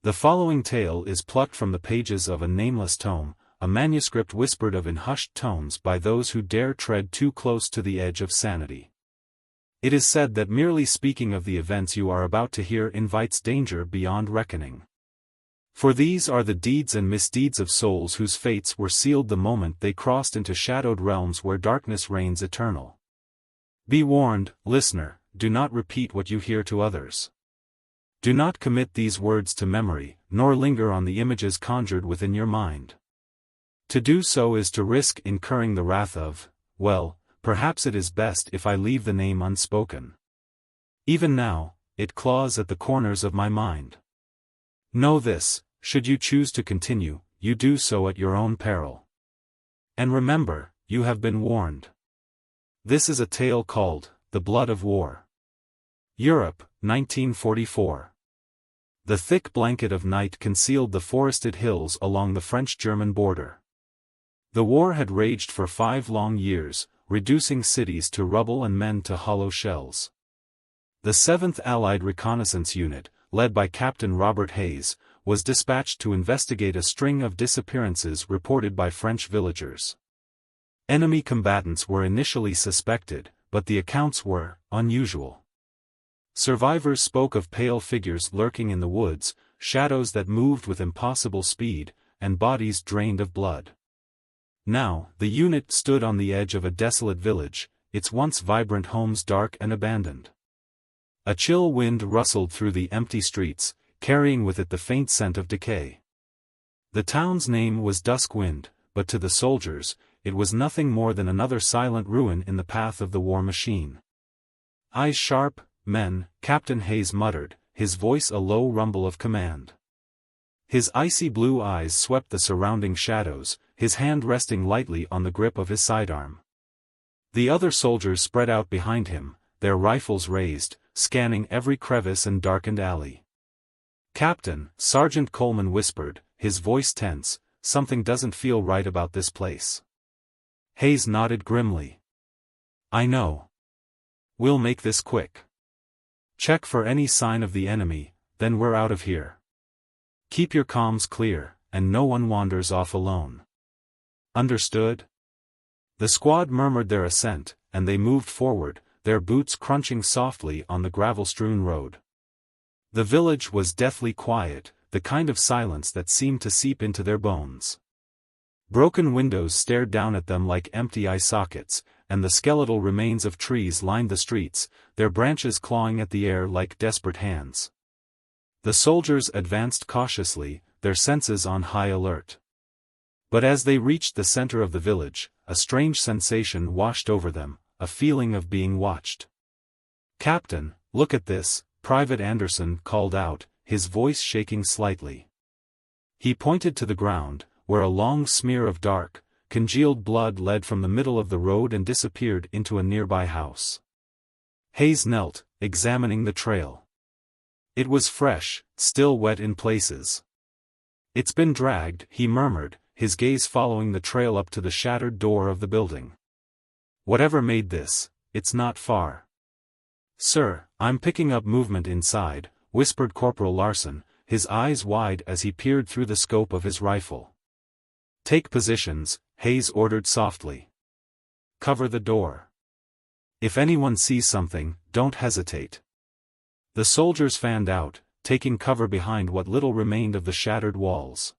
The following tale is plucked from the pages of a nameless tome, a manuscript whispered of in hushed tones by those who dare tread too close to the edge of sanity. It is said that merely speaking of the events you are about to hear invites danger beyond reckoning. For these are the deeds and misdeeds of souls whose fates were sealed the moment they crossed into shadowed realms where darkness reigns eternal. Be warned, listener, do not repeat what you hear to others. Do not commit these words to memory, nor linger on the images conjured within your mind. To do so is to risk incurring the wrath of, well, perhaps it is best if I leave the name unspoken. Even now, it claws at the corners of my mind. Know this, should you choose to continue, you do so at your own peril. And remember, you have been warned. This is a tale called, The Blood of War. Europe, 1944. The thick blanket of night concealed the forested hills along the French-German border. The war had raged for 5 long years, reducing cities to rubble and men to hollow shells. The 7th Allied Reconnaissance Unit, led by Captain Robert Hayes, was dispatched to investigate a string of disappearances reported by French villagers. Enemy combatants were initially suspected, but the accounts were unusual. Survivors spoke of pale figures lurking in the woods, shadows that moved with impossible speed, and bodies drained of blood. Now, the unit stood on the edge of a desolate village, its once vibrant homes dark and abandoned. A chill wind rustled through the empty streets, carrying with it the faint scent of decay. The town's name was Duskwind, but to the soldiers, it was nothing more than another silent ruin in the path of the war machine. Eyes sharp, men, Captain Hayes muttered, his voice a low rumble of command. His icy blue eyes swept the surrounding shadows, his hand resting lightly on the grip of his sidearm. The other soldiers spread out behind him, their rifles raised, scanning every crevice and darkened alley. "Captain," Sergeant Coleman whispered, his voice tense, "something doesn't feel right about this place." Hayes nodded grimly. "I know. We'll make this quick. Check for any sign of the enemy, then we're out of here. Keep your comms clear, and no one wanders off alone. Understood?" The squad murmured their assent, and they moved forward, their boots crunching softly on the gravel-strewn road. The village was deathly quiet, the kind of silence that seemed to seep into their bones. Broken windows stared down at them like empty eye sockets, and the skeletal remains of trees lined the streets, their branches clawing at the air like desperate hands. The soldiers advanced cautiously, their senses on high alert. But as they reached the center of the village, a strange sensation washed over them, a feeling of being watched. "Captain, look at this," Private Anderson called out, his voice shaking slightly. He pointed to the ground, where a long smear of dark, congealed blood led from the middle of the road and disappeared into a nearby house. Hayes knelt, examining the trail. It was fresh, still wet in places. "It's been dragged," he murmured, his gaze following the trail up to the shattered door of the building. "Whatever made this, it's not far." "Sir, I'm picking up movement inside," whispered Corporal Larson, his eyes wide as he peered through the scope of his rifle. "Take positions," Hayes ordered softly. "Cover the door. If anyone sees something, don't hesitate." The soldiers fanned out, taking cover behind what little remained of the shattered walls.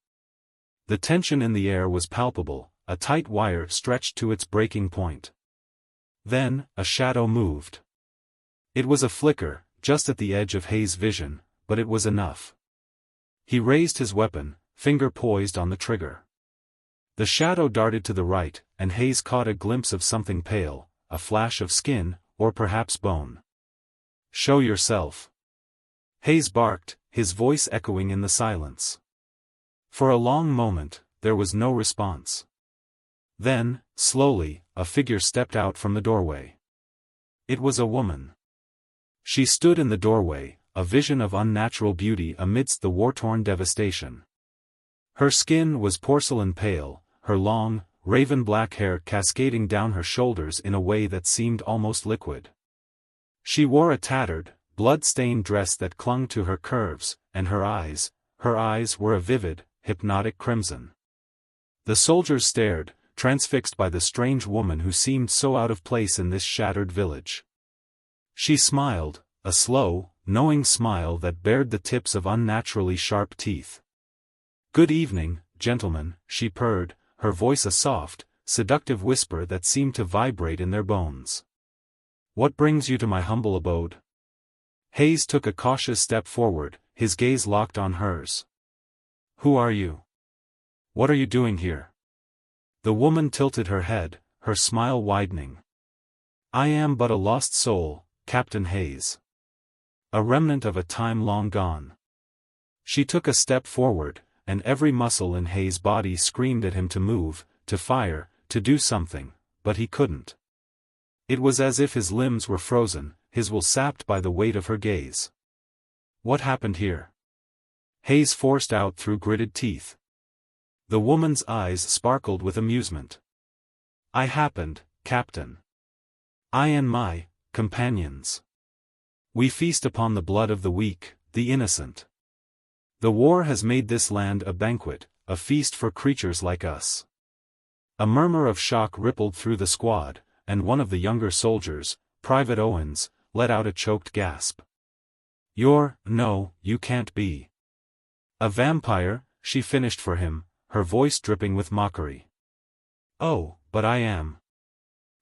The tension in the air was palpable, a tight wire stretched to its breaking point. Then, a shadow moved. It was a flicker, just at the edge of Hayes' vision, but it was enough. He raised his weapon, finger poised on the trigger. The shadow darted to the right, and Hayes caught a glimpse of something pale, a flash of skin, or perhaps bone. "Show yourself," Hayes barked, his voice echoing in the silence. For a long moment, there was no response. Then, slowly, a figure stepped out from the doorway. It was a woman. She stood in the doorway, a vision of unnatural beauty amidst the war-torn devastation. Her skin was porcelain pale, her long, raven-black hair cascading down her shoulders in a way that seemed almost liquid. She wore a tattered, blood-stained dress that clung to her curves, and her eyes, her eyes were a vivid, hypnotic crimson. The soldiers stared, transfixed by the strange woman who seemed so out of place in this shattered village. She smiled, a slow, knowing smile that bared the tips of unnaturally sharp teeth. "Good evening, gentlemen," she purred, her voice a soft, seductive whisper that seemed to vibrate in their bones. "What brings you to my humble abode?" Hayes took a cautious step forward, his gaze locked on hers. "Who are you? What are you doing here?" The woman tilted her head, her smile widening. "I am but a lost soul, Captain Hayes. A remnant of a time long gone." She took a step forward, and every muscle in Hayes' body screamed at him to move, to fire, to do something, but he couldn't. It was as if his limbs were frozen, his will sapped by the weight of her gaze. "What happened here?" Hayes forced out through gritted teeth. The woman's eyes sparkled with amusement. "I happened, Captain. I and my companions. We feast upon the blood of the weak, the innocent. The war has made this land a banquet, a feast for creatures like us." A murmur of shock rippled through the squad, and one of the younger soldiers, Private Owens, let out a choked gasp. No, you can't be." "A vampire," she finished for him, her voice dripping with mockery. "Oh, but I am.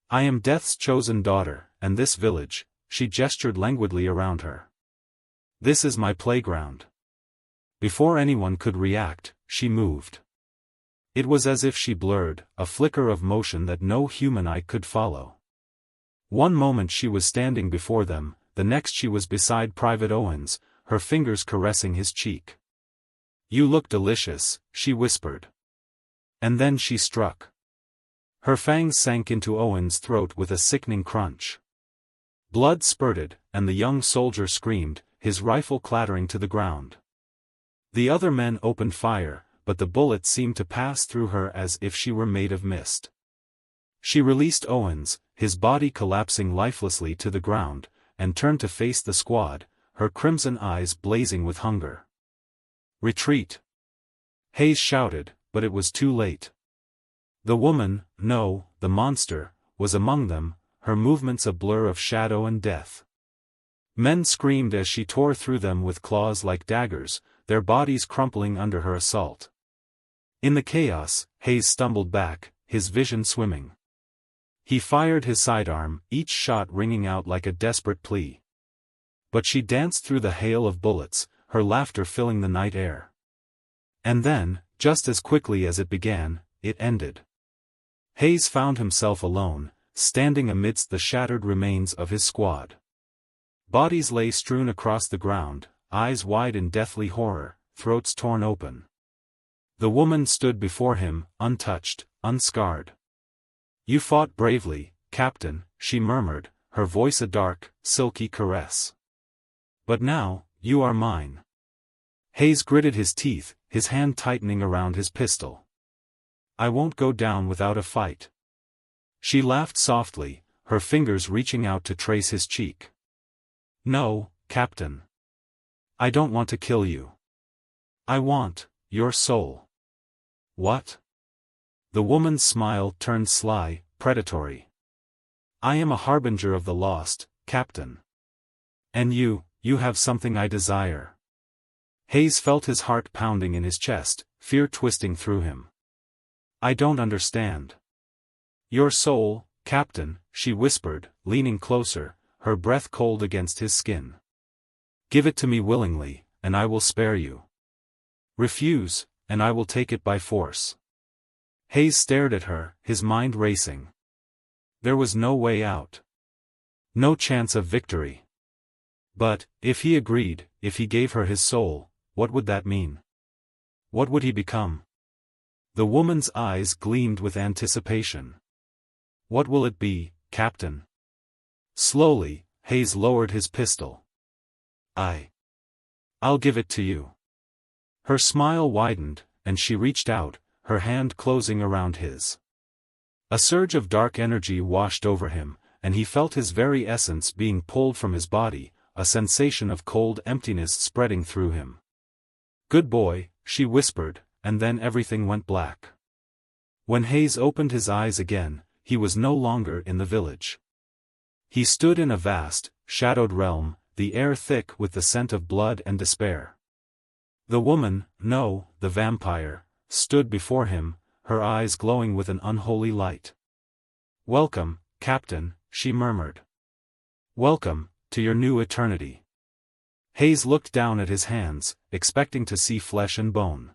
I am Death's chosen daughter, and this village," she gestured languidly around her. "This is my playground." Before anyone could react, she moved. It was as if she blurred, a flicker of motion that no human eye could follow. One moment she was standing before them, the next she was beside Private Owens, her fingers caressing his cheek. "You look delicious," she whispered. And then she struck. Her fangs sank into Owens' throat with a sickening crunch. Blood spurted, and the young soldier screamed, his rifle clattering to the ground. The other men opened fire, but the bullet seemed to pass through her as if she were made of mist. She released Owens, his body collapsing lifelessly to the ground, and turned to face the squad, her crimson eyes blazing with hunger. "Retreat!" Hayes shouted, but it was too late. The woman, no, the monster, was among them, her movements a blur of shadow and death. Men screamed as she tore through them with claws like daggers, their bodies crumpling under her assault. In the chaos, Hayes stumbled back, his vision swimming. He fired his sidearm, each shot ringing out like a desperate plea. But she danced through the hail of bullets, her laughter filling the night air. And then, just as quickly as it began, it ended. Hayes found himself alone, standing amidst the shattered remains of his squad. Bodies lay strewn across the ground, eyes wide in deathly horror, throats torn open. The woman stood before him, untouched, unscarred. "You fought bravely, Captain," she murmured, her voice a dark, silky caress. "But now, you are mine." Hayes gritted his teeth, his hand tightening around his pistol. "I won't go down without a fight." She laughed softly, her fingers reaching out to trace his cheek. "No, Captain. I don't want to kill you. I want your soul." "What?" The woman's smile turned sly, predatory. "I am a harbinger of the lost, Captain. And you have something I desire." Hayes felt his heart pounding in his chest, fear twisting through him. "I don't understand." "Your soul, Captain," she whispered, leaning closer, her breath cold against his skin. "Give it to me willingly, and I will spare you. Refuse, and I will take it by force." Hayes stared at her, his mind racing. There was no way out. No chance of victory. But, if he agreed, if he gave her his soul, what would that mean? What would he become? The woman's eyes gleamed with anticipation. "What will it be, Captain?" Slowly, Hayes lowered his pistol. I'll give it to you." Her smile widened, and she reached out, her hand closing around his. A surge of dark energy washed over him, and he felt his very essence being pulled from his body, a sensation of cold emptiness spreading through him. Good boy, she whispered, and then everything went black. When Hayes opened his eyes again, he was no longer in the village. He stood in a vast, shadowed realm, the air thick with the scent of blood and despair. The woman, no, the vampire, stood before him, her eyes glowing with an unholy light. "Welcome, Captain," she murmured. "Welcome, to your new eternity." Hayes looked down at his hands, expecting to see flesh and bone.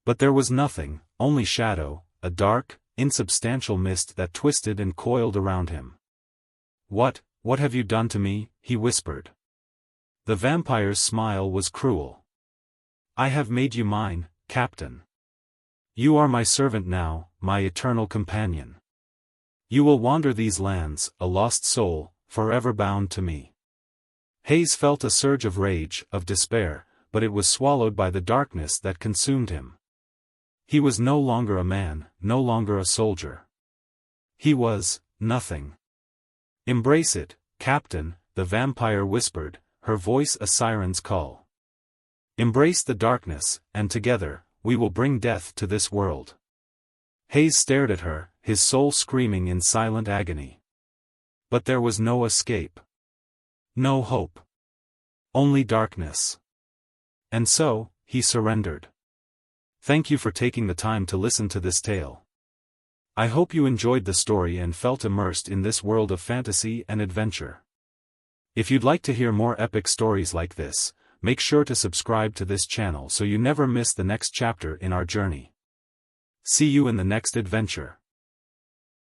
But there was nothing, only shadow, a dark, insubstantial mist that twisted and coiled around him. What have you done to me?" he whispered. The vampire's smile was cruel. "I have made you mine, Captain. You are my servant now, my eternal companion. You will wander these lands, a lost soul, forever bound to me." Hayes felt a surge of rage, of despair, but it was swallowed by the darkness that consumed him. He was no longer a man, no longer a soldier. He was nothing. "Embrace it, Captain," the vampire whispered, her voice a siren's call. "Embrace the darkness, and together, we will bring death to this world." Hayes stared at her, his soul screaming in silent agony. But there was no escape. No hope. Only darkness. And so, he surrendered. Thank you for taking the time to listen to this tale. I hope you enjoyed the story and felt immersed in this world of fantasy and adventure. If you'd like to hear more epic stories like this, make sure to subscribe to this channel so you never miss the next chapter in our journey. See you in the next adventure.